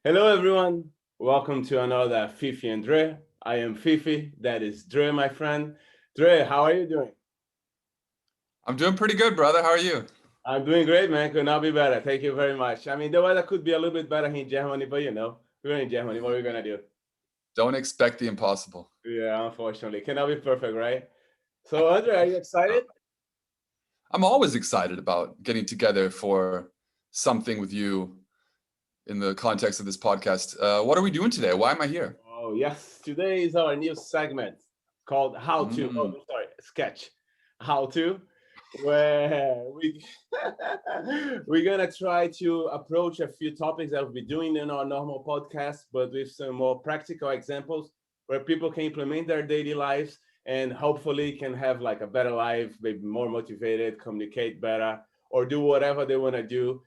Hello, everyone. Welcome to another Fifi and Dre. I am Fifi. That is Dre, my friend. Dre, how are you doing? I'm doing pretty good, brother. How are you? I'm doing great, man. Could not be better. Thank you very much. I mean, the weather could be a little bit better in Germany, but we're in Germany. What are we gonna do? Don't expect the impossible. Yeah, unfortunately, cannot be perfect, right? So, Andre, are you excited? I'm always excited about getting together for something with you in the context of this podcast. What are we doing today? Why am I here? Oh, yes. Today is our new segment called How to. Oh, Mm, sorry, sketch. How to, where we're gonna try to approach a few topics that we'll be doing in our normal podcast, but with some more practical examples where people can implement their daily lives and hopefully can have like a better life, maybe more motivated, communicate better, or do whatever they want to do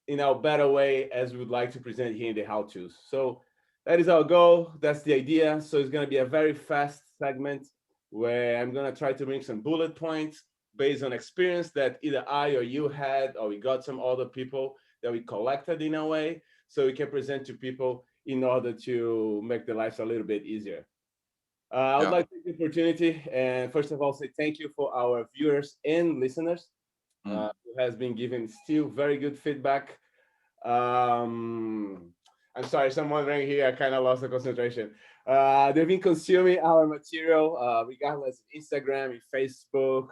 in a better way as we would like to present here in the how to's. So that is our goal. That's the idea. So it's going to be a very fast segment where I'm going to try to bring some bullet points based on experience that either I or you had, or we got some other people that we collected in a way, so we can present to people in order to make their lives a little bit easier. I would yeah. like to take the opportunity and first of all say thank you for our viewers and listeners Mm. who has been giving still very good feedback. um, I'm sorry, someone right here, I kind of lost the concentration. They've been consuming our material, regardless of Instagram, in Facebook,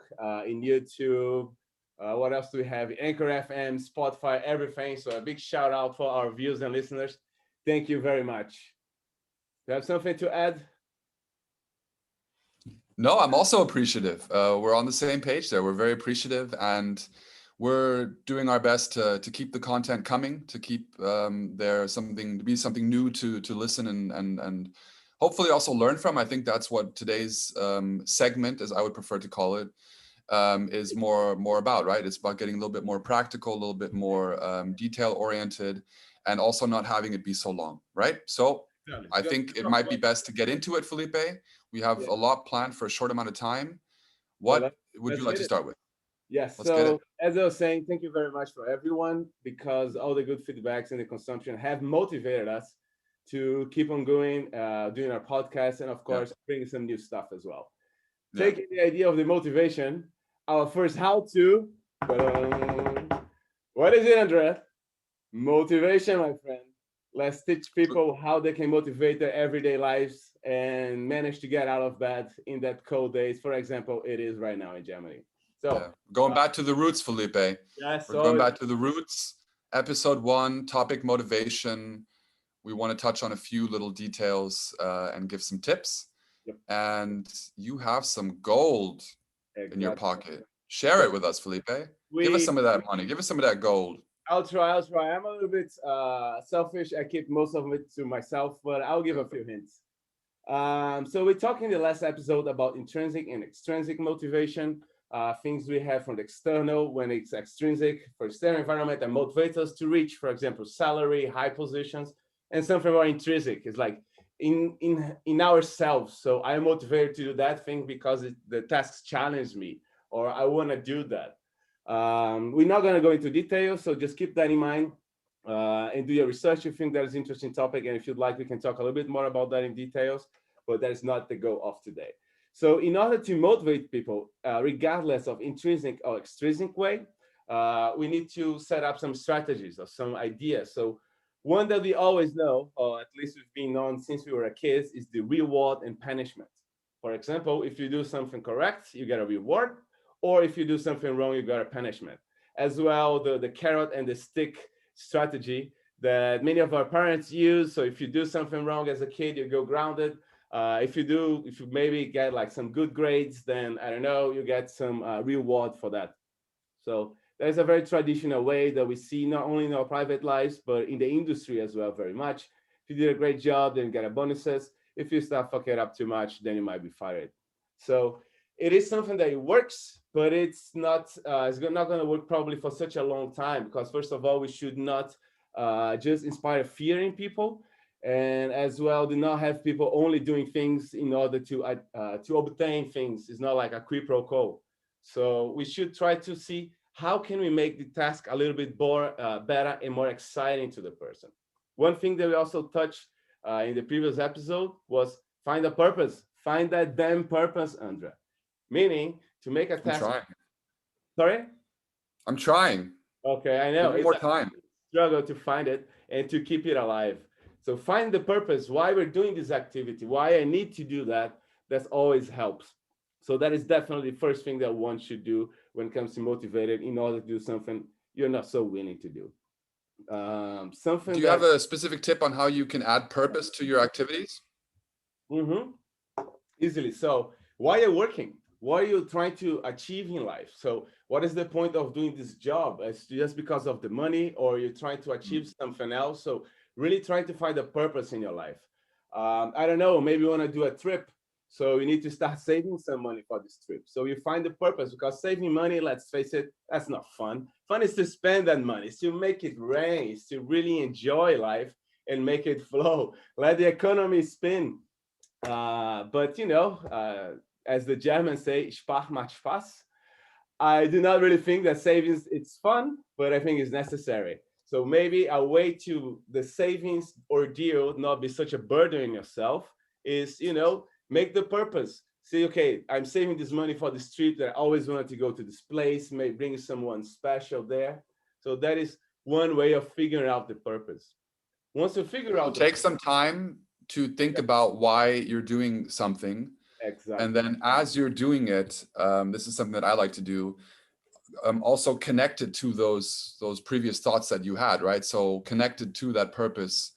in YouTube. What else do we have? Anchor FM, Spotify, everything. So a big shout out for our viewers and listeners. Thank you very much. Do you have something to add? No, I'm also appreciative. We're on the same page there. We're very appreciative, and we're doing our best to keep the content coming, to keep there something to be something new to listen and hopefully also learn from. I think that's what today's segment, as I would prefer to call it, is more about, right? It's about getting a little bit more practical, a little bit more detail oriented, and also not having it be so long, right? So Exactly. I Just think it talk might be about best to get into it, Felipe. We have yeah. a lot planned for a short amount of time. So What would you let's like hit to it. start with? Yes. Let's get it. So as I was saying, thank you very much for everyone because all the good feedbacks and the consumption have motivated us to keep on going, doing our podcast, and of Yeah, course, bringing some new stuff as well. yeah. Taking the idea of the motivation, our first how to. What is it, Andrea? Motivation, my friend. Let's teach people how they can motivate their everyday lives and manage to get out of bed in that cold days. For example, it is right now in Germany. So, Yeah, going uh, back to the roots, Felipe. yes, We're going always. back to the roots. Episode one, topic motivation. We want to touch on a few little details and give some tips. Yep, And you have some gold in your exactly. pocket. Share So it with us, Felipe. Give us we, some of that money. Give us some of that gold. I'll try. I'll try. I'm a little bit selfish. I keep most of it to myself, but I'll give a few hints. So we talked in the last episode about intrinsic and extrinsic motivation, things we have from the external when it's extrinsic for external environment that motivates us to reach, for example, salary, high positions, and something more intrinsic is like in ourselves. So I'm motivated to do that thing because the tasks challenge me, or I want to do that. We're not going to go into details, so just keep that in mind and do your research if you think that is an interesting topic. And if you'd like, we can talk a little bit more about that in details, but that is not the goal of today. So in order to motivate people, regardless of intrinsic or extrinsic way, we need to set up some strategies or some ideas. So one that we always know, or at least we've been on since we were kids, is the reward and punishment. For example, if you do something correct, you get a reward, or if you do something wrong, you got a punishment. As well, the carrot and the stick strategy that many of our parents use. So if you do something wrong as a kid, you go grounded. If you maybe get like some good grades, then I don't know, you get some reward for that. So there's a very traditional way that we see not only in our private lives, but in the industry as well, very much. If you did a great job, then you get a bonuses. If you start fucking up too much, then you might be fired. So it is something that it works, but it's not going to work probably for such a long time because first of all, we should not just inspire fear in people, and as well do not have people only doing things in order to obtain things. It's not like a quid pro quo. So we should try to see how can we make the task a little bit more better and more exciting to the person. one thing that we also touched in the previous episode was find a purpose. Find that damn purpose, Andrea. Meaning to make a I'm task. trying. Sorry? I'm trying. Okay, I know. Give me It's more a time. struggle to find it and to keep it alive. So find the purpose, why we're doing this activity, why I need to do that. That always helps. So that is definitely the first thing that one should do when it comes to motivated in order to do something you're not so willing to do. Something Do you have a specific tip on how you can add purpose to your activities? Easily. So why are you working? What are you trying to achieve in life? So what is the point of doing this job? It's just because of the money, or you're trying to achieve something else? So really trying to find a purpose in your life. I don't know, maybe you want to do a trip. So you need to start saving some money for this trip. So you find the purpose, because saving money, let's face it, that's not fun. Fun is to spend that money, it's to make it rain, it's to really enjoy life and make it flow. Let the economy spin. But you know, as the Germans say, Spar macht Spaß. I do not really think that savings it's fun, but I think it's necessary. So maybe a way to the savings ordeal not be such a burden on yourself is, you know, make the purpose. Say, okay, I'm saving this money for this trip that I always wanted to go to this place, may bring someone special there. So that is one way of figuring out the purpose. Once you figure out, take some time to think about why you're doing something. Exactly. And then as you're doing it, this is something that I like to do, also connected to those previous thoughts that you had, right? So connected to that purpose.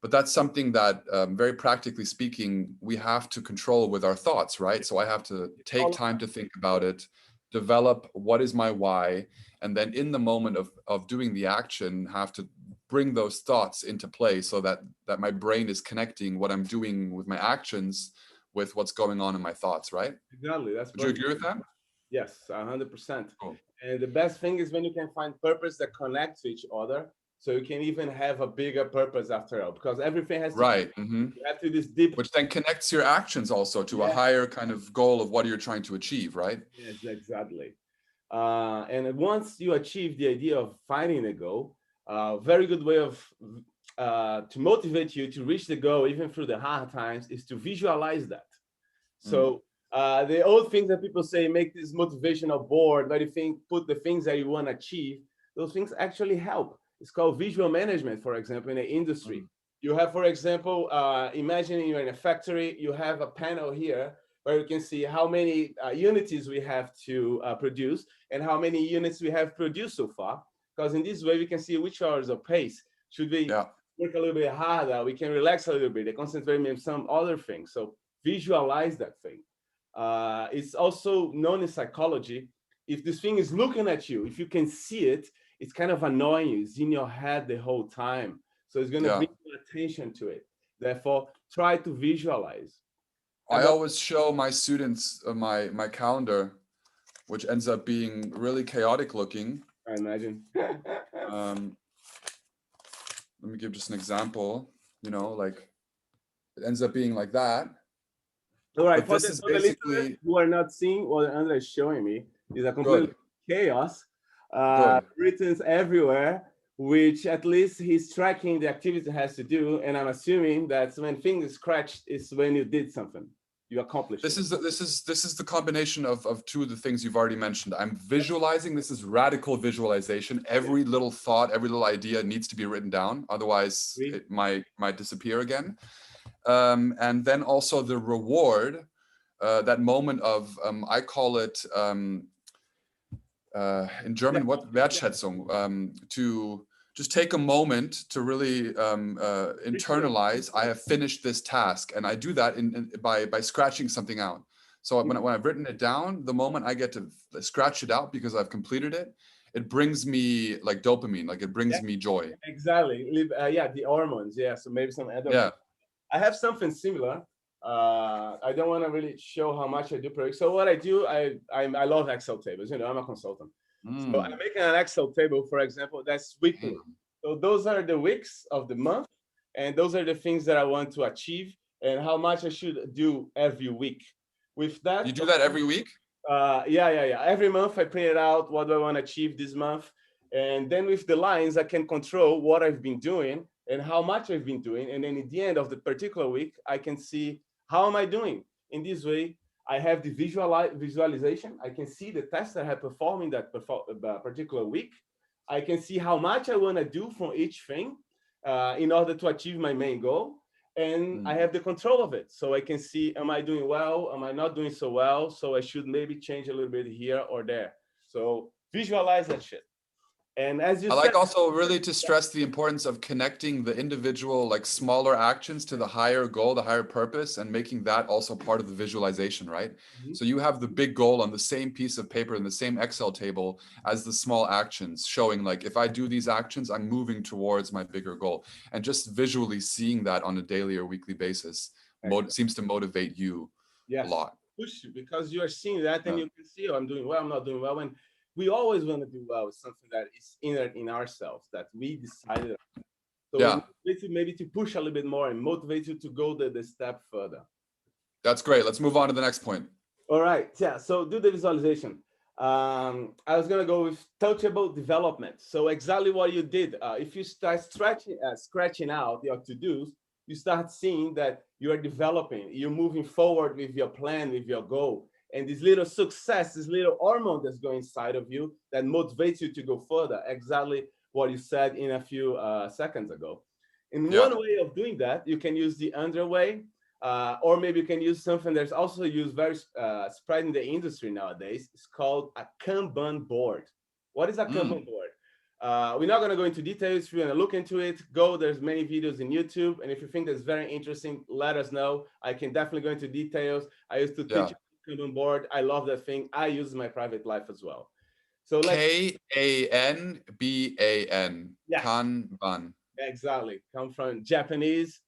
But that's something that, very practically speaking, we have to control with our thoughts, right? So I have to take time to think about it, develop what is my why, and then in the moment of doing the action, have to bring those thoughts into play so that my brain is connecting what I'm doing with my actions with what's going on in my thoughts, right? Exactly. Would you agree with that? Yes, 100%. Cool. And the best thing is when you can find purpose that connects to each other, so you can even have a bigger purpose after all, because everything has to right. You have to this deep, which then connects your actions also to a higher kind of goal of what you're trying to achieve, right? Yes, exactly. And once you achieve the idea of finding a goal, very good way of to motivate you to reach the goal even through the hard times is to visualize that. So the old things that people say, make this motivational board, let you think, put the things that you want to achieve, those things actually help. It's called visual management, for example, in the industry. You have, for example, imagine you're in a factory, you have a panel here where you can see how many units we have to produce and how many units we have produced so far. Because in this way, we can see which are the pace. Should we work a little bit harder? We can relax a little bit and concentrate on some other things. So visualize that thing. It's also known in psychology. If this thing is looking at you, if you can see it, it's kind of annoying you. It's in your head the whole time. So it's going to bring your attention to it. Therefore, try to visualize. I always show my students my calendar, which ends up being really chaotic looking. I imagine. Let me give just an example. You know, like it ends up being like that. All right, for the listeners who are not seeing what Andre is showing me, is a complete chaos. Written everywhere, which at least he's tracking the activity has to do, and I'm assuming that when things scratched is when you did something, you accomplished. This is the combination of two of the things you've already mentioned. I'm visualizing. This is radical visualization. Every little thought, every little idea needs to be written down, otherwise it might disappear again. And then also the reward, that moment of I call it in German, what Wertschätzung, to just take a moment to really internalize, I have finished this task. And I do that by scratching something out. So when I've written it down, the moment I get to scratch it out because I've completed it, it brings me like dopamine, like it brings me joy. Exactly. The hormones. Yeah. So maybe some other. I have something similar. I don't want to really show how much I do per week. So what I do, I love Excel tables. You know, I'm a consultant. So I'm making an Excel table, for example, that's weekly. So those are the weeks of the month, and those are the things that I want to achieve and how much I should do every week. With that, you do that every week? Yeah. Every month I print it out. What do I want to achieve this month? And then with the lines, I can control what I've been doing and how much I've been doing. And then at the end of the particular week, I can see how am I doing. In this way, I have the visualization. I can see the tests I have performed in that particular week. I can see how much I want to do from each thing in order to achieve my main goal. And I have the control of it. So I can see, am I doing well? Am I not doing so well? So I should maybe change a little bit here or there. So visualize that shit. And as you I said, like also really to stress the importance of connecting the individual, like smaller actions to the higher goal, the higher purpose, and making that also part of the visualization, right? So you have the big goal on the same piece of paper in the same Excel table as the small actions, showing like, if I do these actions, I'm moving towards my bigger goal. And just visually seeing that on a daily or weekly basis seems to motivate you a lot. Push you because you are seeing that and Yeah. you can see, oh, I'm doing well, I'm not doing well. And we always want to do well with something that is inner in ourselves that we decided. So Yeah. maybe to push a little bit more and motivate you to go the step further. That's great. Let's move on to the next point. All right. Yeah. So do the visualization. I was going to go with touchable development. So exactly what you did. If you start scratching out your to-dos, you start seeing that you are developing, you're moving forward with your plan, with your goal. And this little success, this little hormone that's going inside of you that motivates you to go further. Exactly what you said in a few seconds ago. In one way of doing that, you can use the Andre way, or maybe you can use something that's also used very spread in the industry nowadays. It's called a Kanban board. What is a Kanban board? We're not going to go into details. If you want to look into it, go. There's many videos in YouTube. And if you think that's very interesting, let us know. I can definitely go into details. I used to teach Kanban board. I love that thing. I use it in my private life as well. So Kanban. Yes. Kanban. Exactly. Come from Japanese.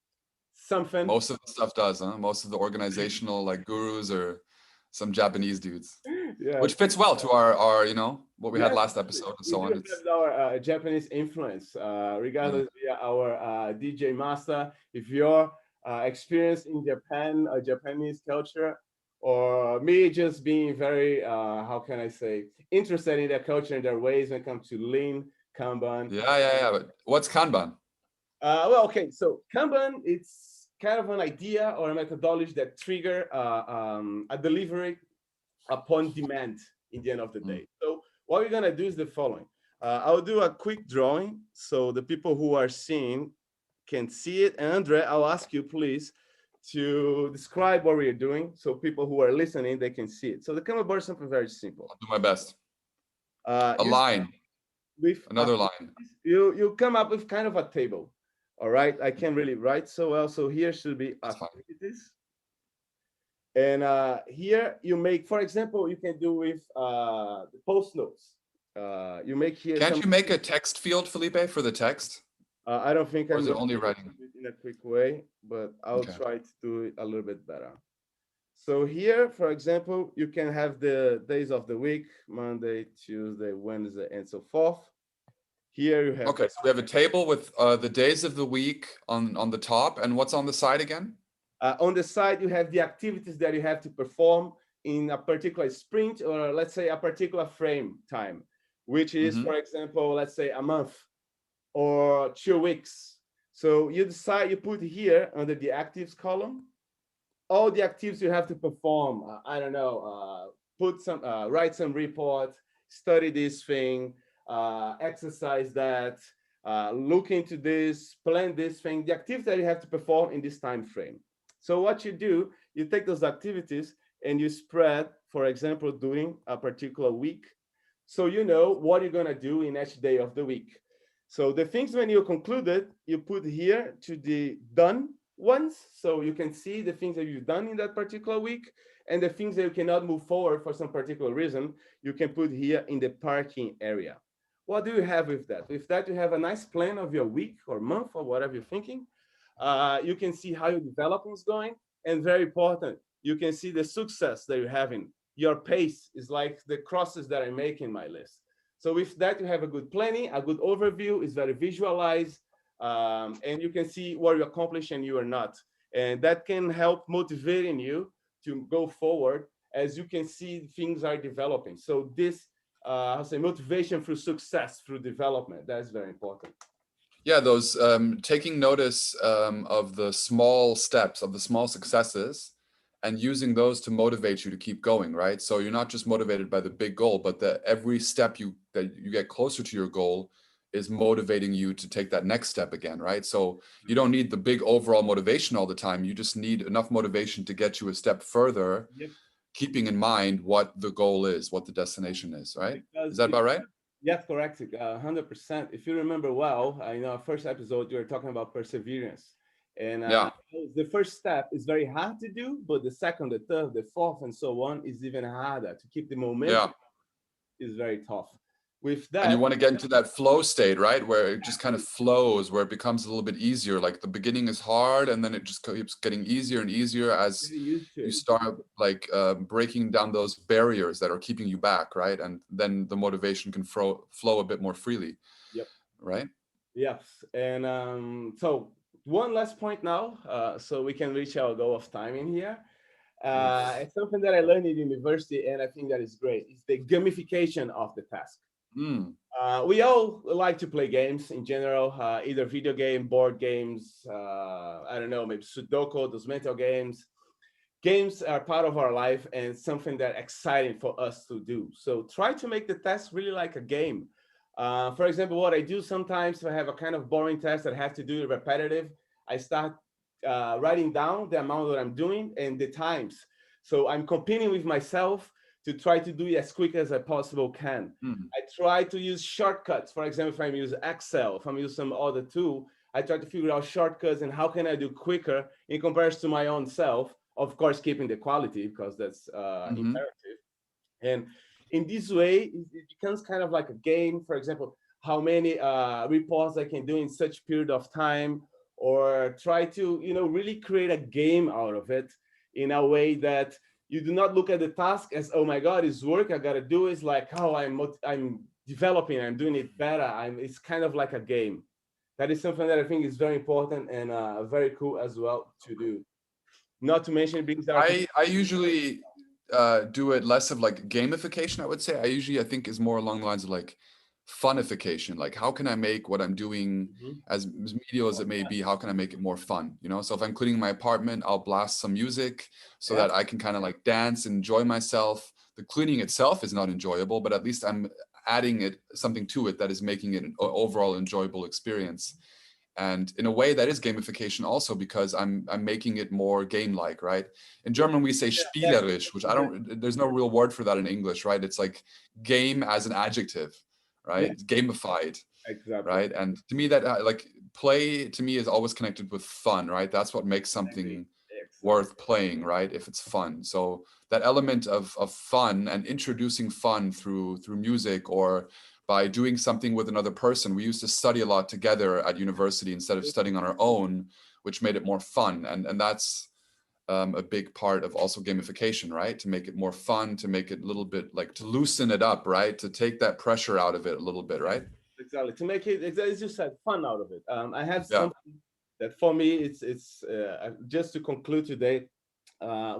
Something. Most of the stuff does, huh? Most of the organizational like gurus are some Japanese dudes, which fits well to our what we had last episode and so on. It's our Japanese influence, regardless via our DJ master. If you're experienced in Japan or Japanese culture, or me just being very, how can I say, interested in their culture and their ways when it comes to Lean, Kanban. Yeah. But what's Kanban? Well, okay, so Kanban, it's kind of an idea or a methodology that trigger a delivery upon demand in the end of the day. So what we're gonna do is the following. I'll do a quick drawing so the people who are seeing can see it. And Andre, I'll ask you please to describe what we're doing so people who are listening, they can see it. So the Kanban board is something very simple. I'll do my best. A line. With another line. You come up with kind of a table. All right, I can't really write so well. So here should be activities. And here you make, for example, you can do with the post notes. You make here. Can't you make a text field, Felipe, for the text? I don't think I'm only writing in a quick way, but I'll try to do it a little bit better. So here, for example, you can have the days of the week: Monday, Tuesday, Wednesday, and so forth. Here you have. Okay, so we have a table with the days of the week on the top, and what's on the side again? On the side, you have the activities that you have to perform in a particular sprint, or let's say a particular frame time, which is, for example, let's say a month or 2 weeks. So you decide, you put here under the actives column, all the activities you have to perform. I don't know, write some report, study this thing, exercise that, look into this, plan this thing, the activities that you have to perform in this time frame. So what you do, you take those activities and you spread, for example, during a particular week. So you know what you're gonna do in each day of the week. So the things when you concluded, you put here to the done ones. So you can see the things that you've done in that particular week, and the things that you cannot move forward for some particular reason, you can put here in the parking area. What do you have with that? With that, you have a nice plan of your week or month or whatever you're thinking. You can see how your development is going, and very important, you can see the success that you're having. Your pace is like the crosses that I make in my list. So with that, you have a good planning, a good overview, is very visualized, and you can see what you accomplish and you are not. And that can help motivating you to go forward as you can see things are developing. So this, I'll say motivation through success, through development, that's very important. Yeah, those taking notice of the small steps, of the small successes, and using those to motivate you to keep going, right? So you're not just motivated by the big goal, but that every step that you get closer to your goal is motivating you to take that next step again, right? So you don't need the big overall motivation all the time. You just need enough motivation to get you a step further, Yep. keeping in mind what the goal is, what the destination is, right? Is Because that about right? yes, correct, 100%. If you remember well, our first episode, you were talking about perseverance. And Yeah, the first step is very hard to do, but the second, the third, the fourth, and so on is even harder. To keep the yeah. momentum is very tough. With And you that, want to get into that flow state, right? Where it just kind of flows, where it becomes a little bit easier. Like the beginning is hard, and then it just keeps getting easier and easier as getting used to you it. start like breaking down those barriers that are keeping you back, right? And then the motivation can flow a bit more freely, Yep. right? Yes. And so one last point now, so we can reach our goal of time in here. It's something that I learned in university, and I think that is great. It's the gamification of the task. Mm, We all like to play games in general, either video game, board games, I don't know, maybe Sudoku, those mental games. Games are part of our life and something that exciting for us to do. So try to make the test really like a game. For example, what I do sometimes, if I have a kind of boring test that I have to do it repetitive, I start writing down the amount that I'm doing and the times. So I'm competing with myself to try to do it as quick as I possible can. mm. I try to use shortcuts. For example, if I'm using Excel, if I'm using some other tool, I try to figure out shortcuts and how can I do quicker in comparison to my own self. Of course, keeping the quality because that's Mm-hmm. imperative. And in this way, it becomes kind of like a game. For example, how many reports I can do in such period of time, or try to really create a game out of it in a way that you do not look at the task as, oh my God, it's work I gotta do. It's like, oh, I'm developing, I'm doing it better. It's kind of like a game. That is something that I think is very important and very cool as well to do. Not to mention it brings out. I usually do it less of like gamification, I would say. I think is more along the lines of like funnification. Like how can I make what I'm doing Mhm. as medial as it may be, how can I make it more fun? You know, so if I'm cleaning my apartment, I'll blast some music so Yeah, that I can kind of like dance and enjoy myself. The cleaning itself is not enjoyable, but at least I'm adding it something to it that is making it an overall enjoyable experience. And in a way that is gamification also because I'm making it more game-like, right? In German we say yeah, spielerisch, which I don't, there's no real word for that in English, right? It's like game as an adjective, right? yeah, It's gamified, exactly. right? And to me that like play to me is always connected with fun, right? That's what makes Agree. something Excellent. worth playing, right? If it's fun. So that element of fun and introducing fun through music or by doing something with another person. We used to study a lot together at university instead of studying on our own, which made it more fun. And that's a big part of also gamification, right? To make it more fun, to make it a little bit like to loosen it up, right? To take that pressure out of it a little bit, right? Exactly. To make it, as you said, fun out of it. I have Yeah. something that for me, it's just to conclude today,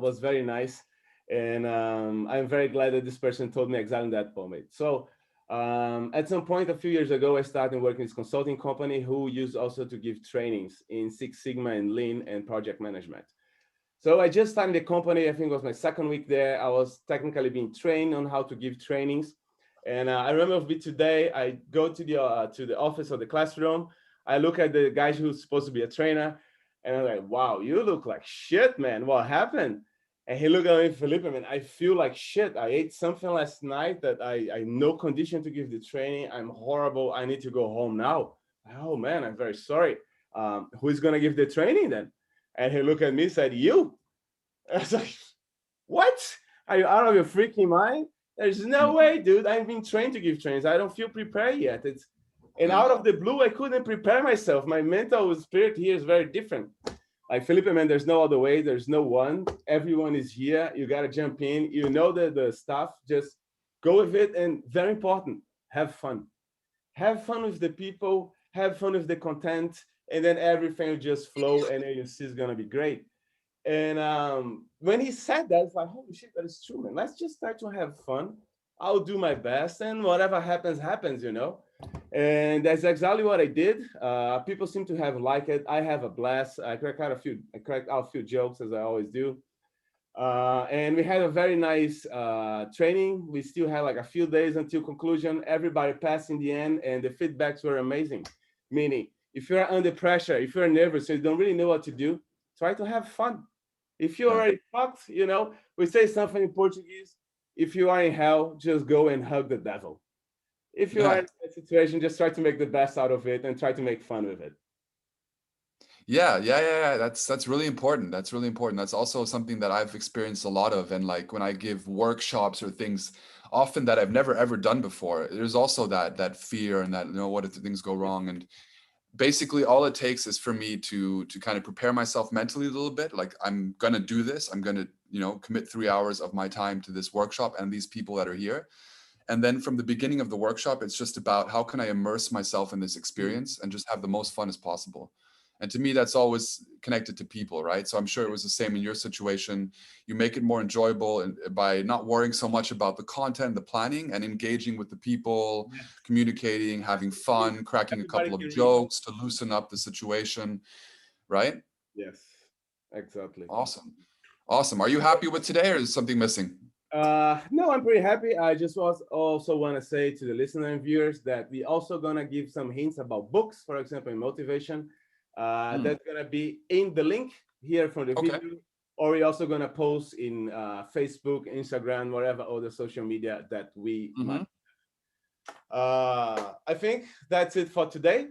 was very nice. And I'm very glad that this person told me exactly that for me. So at some point a few years ago, I started working with this consulting company who used also to give trainings in Six Sigma and Lean and project management. So I just started the company. I think it was my second week there. I was technically being trained on how to give trainings. And I remember today, I go to the office or the classroom. I look at the guy who's supposed to be a trainer, and I'm like, "Wow, you look like shit, man. What happened?" And he looked at me, Felipe, man. I feel like shit. I ate something last night that I no condition to give the training. I'm horrible. I need to go home now. Oh man, I'm very sorry. Who's gonna give the training then? And he looked at me and said, "You." I was like, "What? Are you out of your freaking mind? There's no Mhm. way, dude. I've been trained to give trainings. I don't feel prepared yet." And Yeah. out of the blue, I couldn't prepare myself. My mental spirit here is very different. Like Felipe, man, there's no other way. There's no one. Everyone is here. You got to jump in. You know the stuff. Just go with it. And very important, have fun. Have fun with the people. Have fun with the content. And then everything will just flow and then you see it's going to be great. And when he said that, it's like, holy shit, that is true, man. Let's just start to have fun. I'll do my best, and whatever happens, happens, And that's exactly what I did. People seem to have liked it. I have a blast. I cracked out a few jokes, as I always do. And we had a very nice training. We still had like a few days until conclusion. Everybody passed in the end, and the feedbacks were amazing. Meaning, if you're under pressure, if you're nervous, and you don't really know what to do, try to have fun. If you Yeah. already fucked, we say something in Portuguese. If you are in hell, just go and hug the devil. If you are Yeah. in a situation, just try to make the best out of it and try to make fun with it. Yeah. That's really important. That's really important. That's also something that I've experienced a lot of. And like when I give workshops or things, often that I've never ever done before, there's also that fear and that, what if things go wrong? And basically all it takes is for me to kind of prepare myself mentally a little bit. Like I'm gonna do this. I'm gonna, commit 3 hours of my time to this workshop and these people that are here. And then from the beginning of the workshop, it's just about how can I immerse myself in this experience and just have the most fun as possible. And to me, that's always connected to people, right? So I'm sure it was the same in your situation. You make it more enjoyable and by not worrying so much about the content, the planning, and engaging with the people, Yes. communicating, having fun, cracking a Everybody couple of can relate. jokes to loosen up the situation, right? Yes, exactly. Awesome. Are you happy with today or is something missing? No, I'm pretty happy. I just was also want to say to the listener and viewers that we also gonna give some hints about books, for example, in motivation. That's gonna be in the link here from the Okay. video, or we also gonna post in Facebook, Instagram, whatever other social media that we might. I think that's it for today.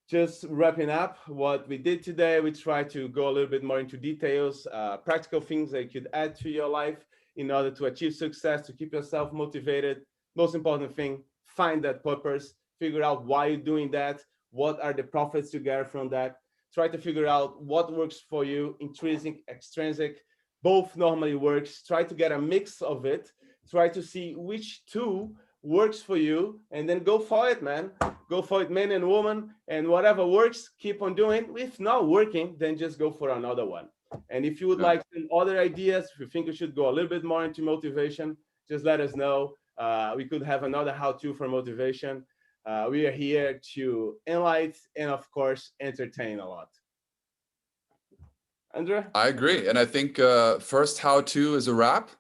Just wrapping up what we did today, we try to go a little bit more into details, practical things that you could add to your life in order to achieve success, to keep yourself motivated. Most important thing, find that purpose, figure out why you're doing that, what are the profits you get from that. Try to figure out what works for you, intrinsic, extrinsic, both normally works. Try to get a mix of it. Try to see which two works for you, and then go for it, man. Go for it, man and woman, and whatever works, keep on doing. If not working, then just go for another one. And if you would like some other ideas, if you think we should go a little bit more into motivation, just let us know. We could have another how-to for motivation. We are here to enlighten and, of course, entertain a lot. Andre? I agree. And I think first how-to is a wrap.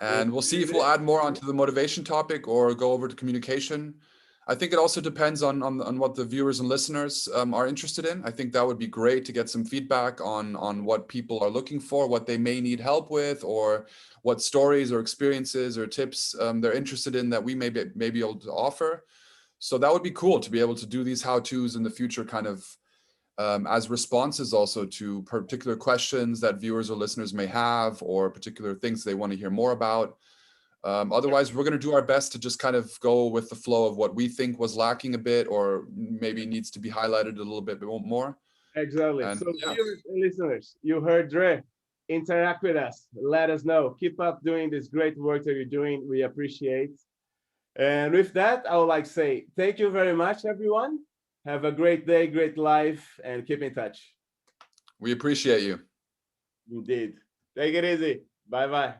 And we'll see if we'll add more onto the motivation topic or go over to communication. I think it also depends on what the viewers and listeners are interested in. I think that would be great to get some feedback on what people are looking for, what they may need help with, or what stories or experiences or tips they're interested in that we may be able to offer. So that would be cool to be able to do these how-tos in the future, kind of as responses also to particular questions that viewers or listeners may have, or particular things they want to hear more about. Otherwise, we're going to do our best to just kind of go with the flow of what we think was lacking a bit, or maybe needs to be highlighted a little bit more. Exactly. And So yeah, viewers and listeners, you heard Dre. Interact with us. Let us know. Keep up doing this great work that you're doing. We appreciate. And with that, I would like to say thank you very much, everyone. Have a great day, great life, and keep in touch. we appreciate you. Indeed. Take it easy. Bye-bye.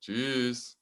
Cheers.